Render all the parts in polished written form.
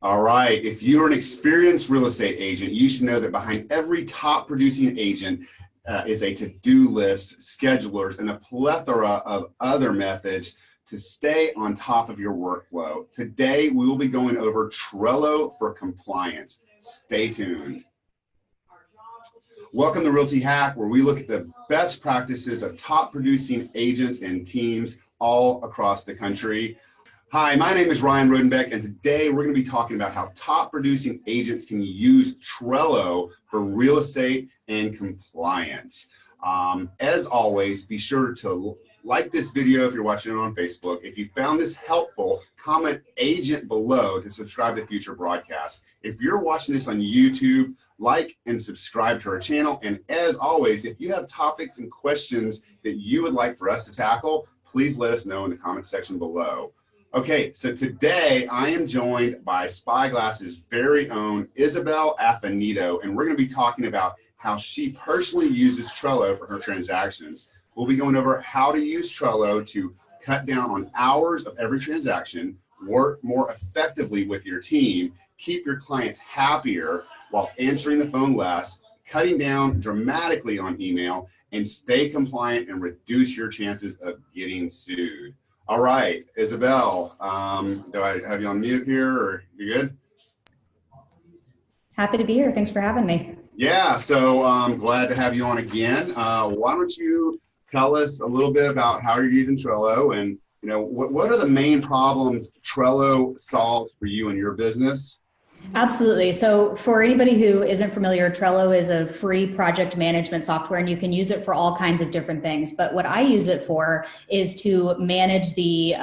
All right, if you're an experienced real estate agent, you should know that behind every top producing agent is a to-do list, schedulers, and a plethora of other methods to stay on top of your workflow. Today, we will be going over Trello for compliance. Stay tuned. Welcome to RealtyHack, where we look at the best practices of top producing agents and teams all across the country. Hi, my name is Ryan Rodenbeck, and today we're going to be talking about how top producing agents can use Trello for real estate and compliance. As always, be sure to like this video if you're watching it on Facebook. If you found this helpful, comment agent below to subscribe to future broadcasts. If you're watching this on YouTube, like and subscribe to our channel. And as always, if you have topics and questions that you would like for us to tackle, please let us know in the comment section below. Okay, so today I am joined by Spyglass's very own Isabel Affinito, and we're going to be talking about how she personally uses Trello for her transactions. We'll be going over how to use Trello to cut down on hours of every transaction, work more effectively with your team, keep your clients happier while answering the phone less, cutting down dramatically on email, and stay compliant and reduce your chances of getting sued. All right, Isabel, do I have you on mute here, or you good? Happy to be here. Thanks for having me. Yeah, so I'm glad to have you on again. Why don't you tell us a little bit about how you're using Trello, and what are the main problems Trello solves for you and your business? Absolutely. So for anybody who isn't familiar, Trello is a free project management software, and you can use it for all kinds of different things. But what I use it for is to manage the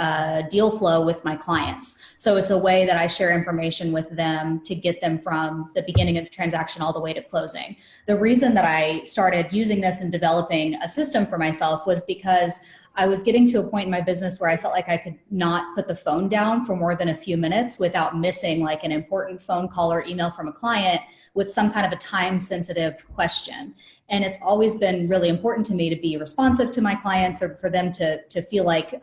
deal flow with my clients. So it's a way that I share information with them to get them from the beginning of the transaction all the way to closing. The reason that I started using this and developing a system for myself was because I was getting to a point in my business where I felt like I could not put the phone down for more than a few minutes without missing like an important phone call or email from a client with some kind of a time-sensitive question. And it's always been really important to me to be responsive to my clients, or for them to feel like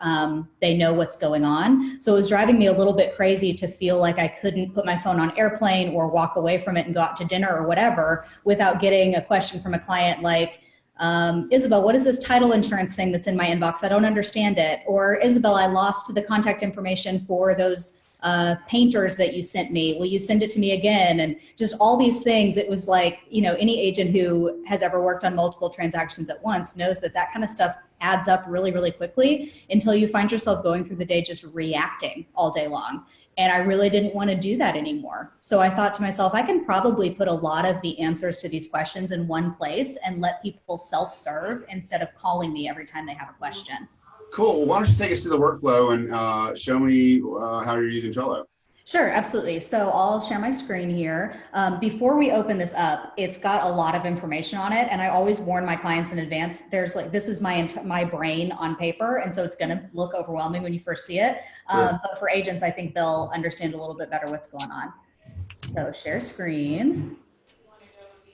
they know what's going on. So it was driving me a little bit crazy to feel like I couldn't put my phone on airplane or walk away from it and go out to dinner or whatever without getting a question from a client like, Isabel, what is this title insurance thing that's in my inbox? I don't understand it. Or Isabel, I lost the contact information for those painters that you sent me. Will you send it to me again? And just all these things. It was like, any agent who has ever worked on multiple transactions at once knows that that kind of stuff adds up really, really quickly until you find yourself going through the day just reacting all day long. And I really didn't want to do that anymore. So I thought to myself, I can probably put a lot of the answers to these questions in one place and let people self-serve instead of calling me every time they have a question. Cool. Well, why don't you take us through the workflow and show me how you're using Trello? Sure, absolutely. So I'll share my screen here. Before we open this up, it's got a lot of information on it, and I always warn my clients in advance. There's like, this is my brain on paper, and so it's going to look overwhelming when you first see it. Sure. But for agents, I think they'll understand a little bit better what's going on. So share screen.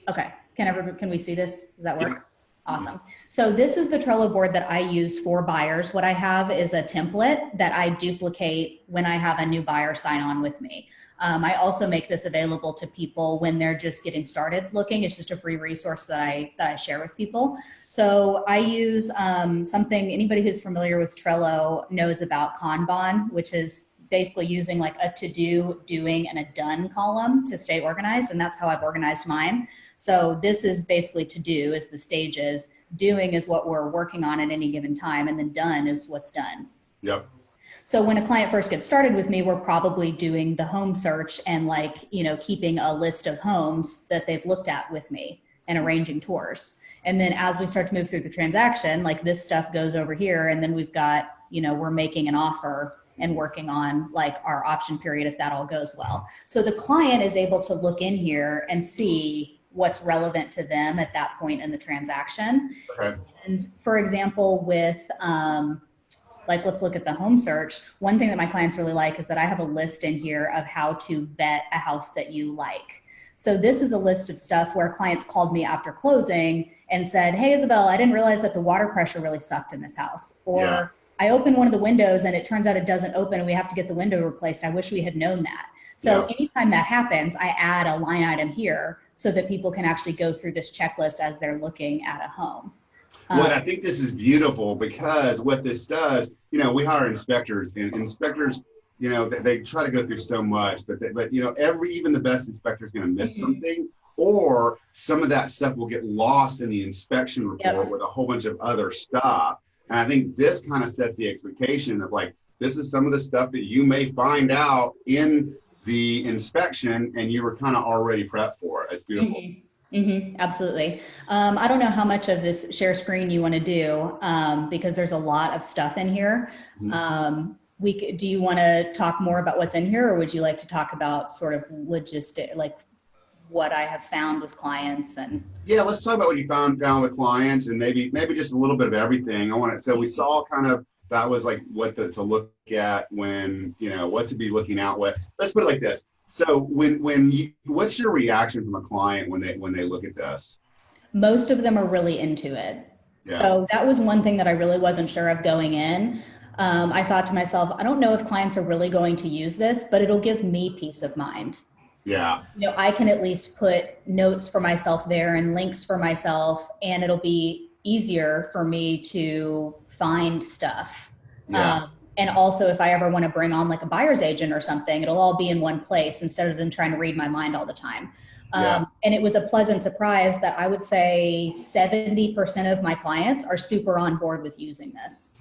Okay, can we see this? Does that work? Yeah. Awesome. So this is the Trello board that I use for buyers. What I have is a template that I duplicate when I have a new buyer sign on with me. I also make this available to people when they're just getting started looking. It's just a free resource that I share with people. So I use something, anybody who's familiar with Trello knows about Kanban, which is basically using like a to-do, doing, and a done column to stay organized. And that's how I've organized mine. So this is basically to-do is the stages, doing is what we're working on at any given time, and then done is what's done. Yep. So when a client first gets started with me, we're probably doing the home search and keeping a list of homes that they've looked at with me and arranging tours. And then as we start to move through the transaction, like this stuff goes over here, and then we've got, we're making an offer and working on like our option period if that all goes well. So the client is able to look in here and see what's relevant to them at that point in the transaction. Okay. And for example, with let's look at the home search. One thing that my clients really like is that I have a list in here of how to vet a house that you like. So this is a list of stuff where clients called me after closing and said, hey, Isabel, I didn't realize that the water pressure really sucked in this house. Or I open one of the windows and it turns out it doesn't open and we have to get the window replaced. I wish we had known that. So anytime that happens, I add a line item here so that people can actually go through this checklist as they're looking at a home. Well, I think this is beautiful because what this does, we hire inspectors, and inspectors, they try to go through so much, but even the best inspector is going to miss something, or some of that stuff will get lost in the inspection report with a whole bunch of other stuff. And I think this kind of sets the expectation of like, this is some of the stuff that you may find out in the inspection, and you were kind of already prepped for it. It's beautiful. Absolutely. I don't know how much of this share screen you want to do because there's a lot of stuff in here. Do you want to talk more about what's in here, or would you like to talk about sort of logistic, like what I have found with clients? And yeah, let's talk about what you found with clients, and maybe just a little bit of everything. So we saw kind of, that was like what to look at when, what to be looking out with. Let's put it like this. So what's your reaction from a client when they look at this? Most of them are really into it. Yeah. So that was one thing that I really wasn't sure of going in. I thought to myself, I don't know if clients are really going to use this, but it'll give me peace of mind. Yeah. I can at least put notes for myself there and links for myself, and it'll be easier for me to find stuff. Yeah. And also, if I ever want to bring on like a buyer's agent or something, it'll all be in one place instead of them trying to read my mind all the time. And it was a pleasant surprise that I would say 70% of my clients are super on board with using this.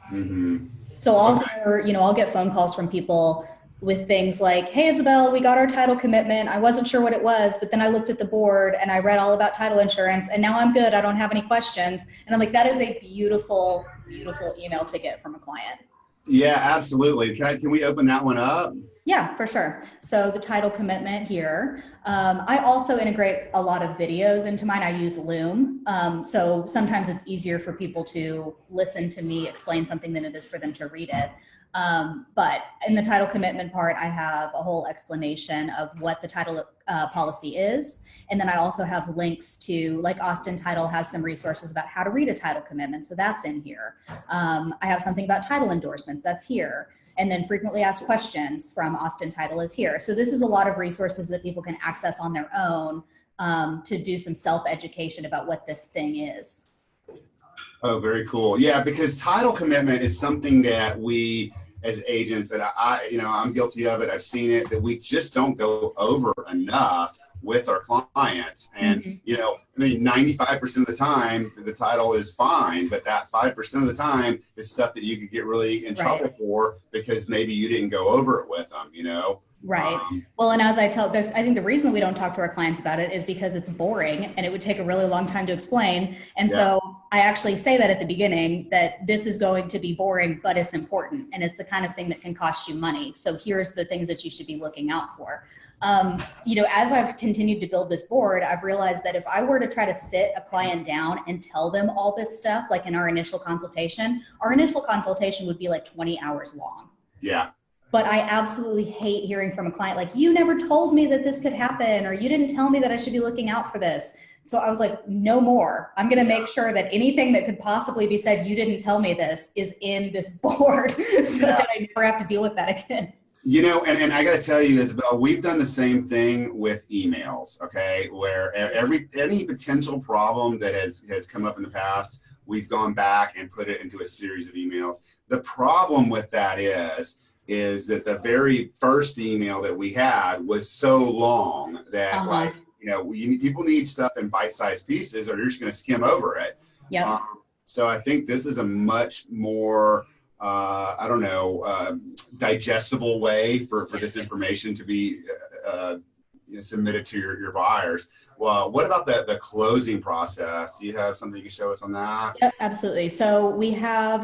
So I'll get phone calls from people with things like, hey, Isabel, we got our title commitment. I wasn't sure what it was, but then I looked at the board and I read all about title insurance, and now I'm good. I don't have any questions. And I'm like, that is a beautiful, beautiful email to get from a client. Yeah, absolutely. Can we open that one up? Yeah, for sure. So the title commitment here. I also integrate a lot of videos into mine. I use Loom. So sometimes it's easier for people to listen to me explain something than it is for them to read it. But in the title commitment part, I have a whole explanation of what the title policy is. And then I also have links to, like Austin Title has some resources about how to read a title commitment. So that's in here. I have something about title endorsements, that's here. And then frequently asked questions from Austin Title is here. So this is a lot of resources that people can access on their own to do some self-education about what this thing is. Oh, very cool. Yeah, because title commitment is something that we as agents, and I'm guilty of it, I've seen it, that we just don't go over enough with our clients. And, 95% of the time, the title is fine, but that 5% of the time is stuff that you could get really in trouble for because maybe you didn't go over it with them, Right. Well, and as I think the reason we don't talk to our clients about it is because it's boring and it would take a really long time to explain. And so I actually say that at the beginning, that this is going to be boring, but it's important. And it's the kind of thing that can cost you money. So here's the things that you should be looking out for. As I've continued to build this board, I've realized that if I were to try to sit a client down and tell them all this stuff, like in our initial consultation would be like 20 hours long. Yeah. But I absolutely hate hearing from a client like, you never told me that this could happen, or you didn't tell me that I should be looking out for this. So I was like, no more. I'm going to make sure that anything that could possibly be said, you didn't tell me this, is in this board so that I never have to deal with that again. And I got to tell you, Isabel, we've done the same thing with emails, okay? Where any potential problem that has come up in the past, we've gone back and put it into a series of emails. The problem with that is that the very first email that we had was so long that people need stuff in bite-sized pieces or you're just going to skim over it. Yeah. So I think this is a much more, digestible way for this information to be submitted to your buyers. Well, what about the closing process? Do you have something you can show us on that? Yep, absolutely. So we have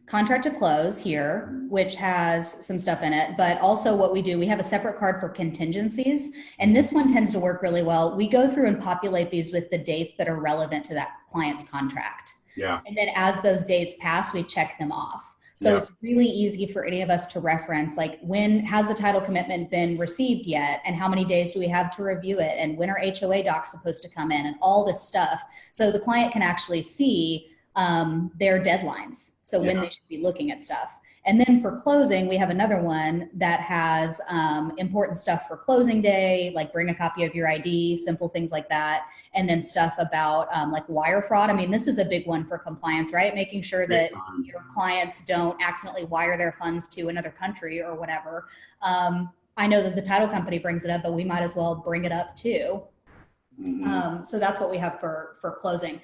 contract to close here, which has some stuff in it, but also what we do, we have a separate card for contingencies. And this one tends to work really well. We go through and populate these with the dates that are relevant to that client's contract. Yeah. And then as those dates pass, we check them off. So it's really easy for any of us to reference, like, when has the title commitment been received yet? And how many days do we have to review it? And when are HOA docs supposed to come in and all this stuff? So the client can actually see their deadlines. So when they should be looking at stuff. And then for closing, we have another one that has important stuff for closing day, like bring a copy of your ID, simple things like that. And then stuff about like wire fraud. I mean, this is a big one for compliance, right? Making sure that your clients don't accidentally wire their funds to another country or whatever. I know that the title company brings it up, but we might as well bring it up too. So that's what we have for closing.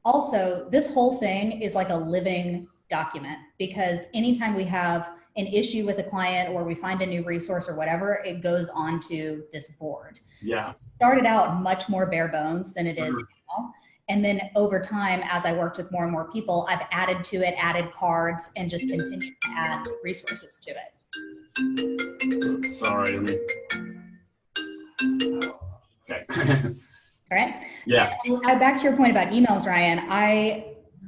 Also, this whole thing is like a living document, because anytime we have an issue with a client or we find a new resource or whatever, it goes onto this board. Yeah. So it started out much more bare bones than it is now. And then over time, as I worked with more and more people, I've added to it, added cards, and just continued to add resources to it. Sorry, let me. Okay. All right. Yeah. Back to your point about emails, Ryan, I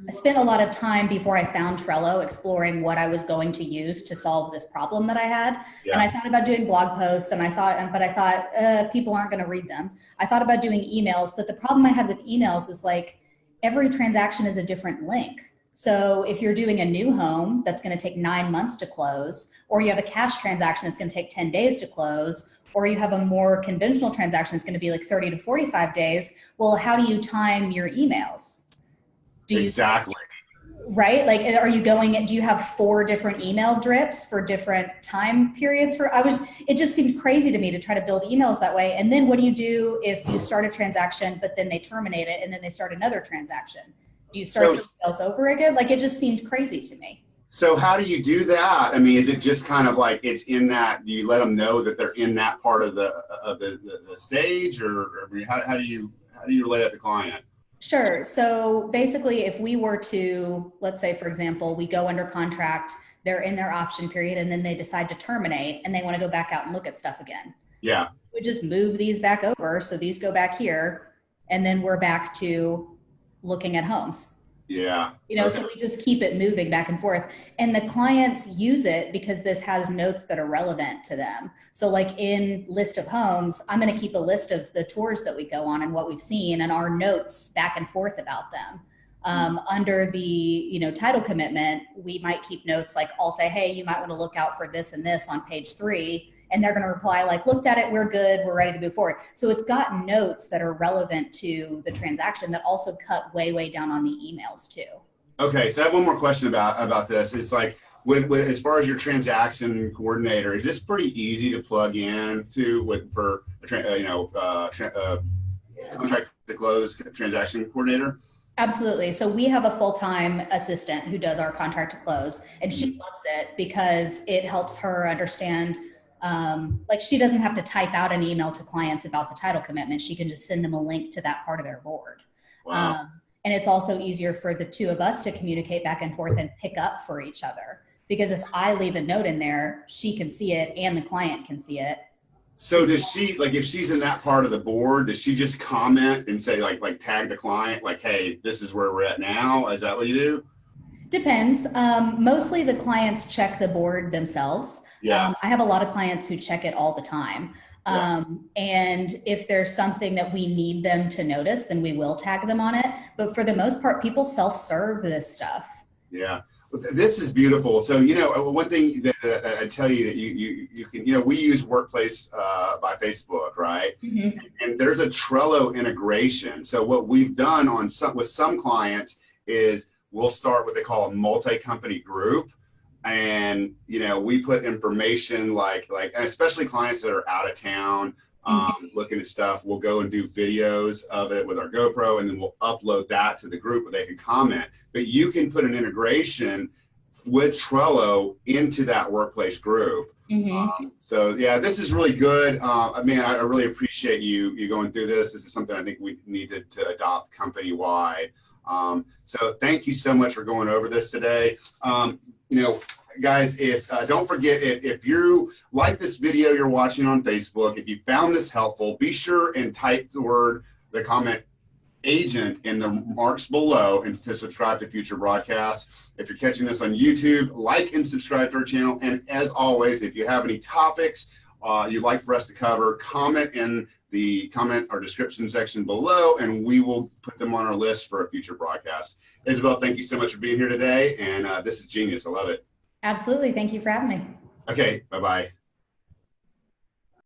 spent a lot of time before I found Trello exploring what I was going to use to solve this problem that I had. Yeah. And I thought about doing blog posts, and I thought people aren't going to read them. I thought about doing emails, but the problem I had with emails is like every transaction is a different length. So if you're doing a new home that's going to take 9 months to close, or you have a cash transaction that's going to take 10 days to close, or you have a more conventional transaction that's going to be like 30 to 45 days, well, how do you time your emails? Exactly. Right? Like, are you do you have 4 different email drips for different time periods it just seemed crazy to me to try to build emails that way. And then what do you do if you start a transaction, but then they terminate it and then they start another transaction? Do you start something else over again? Like, it just seemed crazy to me. So how do you do that? I mean, is it just kind of like it's in that, do you let them know that they're in that part of the stage, or how do you relay that to the client? Sure. So basically, if we were to, let's say, for example, we go under contract, they're in their option period, and then they decide to terminate and they want to go back out and look at stuff again. Yeah. We just move these back over. So these go back here, and then we're back to looking at homes. Yeah. So we just keep it moving back and forth, and the clients use it because this has notes that are relevant to them. So like in list of homes, I'm going to keep a list of the tours that we go on and what we've seen and our notes back and forth about them. Under the, title commitment, we might keep notes like I'll say, hey, you might want to look out for this and this on page 3. And they're going to reply like, looked at it, we're good, we're ready to move forward. So it's got notes that are relevant to the transaction that also cut way, way down on the emails too. Okay, so I have one more question about this. It's like, with as far as your transaction coordinator, is this pretty easy to plug in to for contract to close transaction coordinator? Absolutely. So we have a full-time assistant who does our contract to close, and she loves it because it helps her understand. Like, she doesn't have to type out an email to clients about the title commitment. She can just send them a link to that part of their board. Wow. And it's also easier for the two of us to communicate back and forth and pick up for each other. Because if I leave a note in there, she can see it and the client can see it. So does she, like, if she's in that part of the board, does she just comment and say like tag the client, like, hey, this is where we're at now? Is that what you do? Depends. Mostly the clients check the board themselves. Yeah. I have a lot of clients who check it all the time. And if there's something that we need them to notice, then we will tag them on it. But for the most part, people self-serve this stuff. Yeah. This is beautiful. So, one thing that I tell you that you can, we use Workplace by Facebook, right? Mm-hmm. And there's a Trello integration. So what we've done with some clients is we'll start what they call a multi-company group. And, we put information like, and especially clients that are out of town, looking at stuff, we'll go and do videos of it with our GoPro, and then we'll upload that to the group where they can comment. But you can put an integration with Trello into that workplace group. Mm-hmm. So yeah, this is really good. I really appreciate you going through this. This is something I think we needed to adopt company-wide. So thank you so much for going over this today. Guys, don't forget, if you like this video you're watching on Facebook, if you found this helpful, be sure and type the comment agent in the marks below and to subscribe to future broadcasts. If you're catching this on YouTube, like and subscribe to our channel. And as always, if you have any topics you'd like for us to cover, comment in the comment or description section below, and we will put them on our list for a future broadcast. Isabel, thank you so much for being here today. And this is genius. I love it. Absolutely. Thank you for having me. Okay, bye-bye.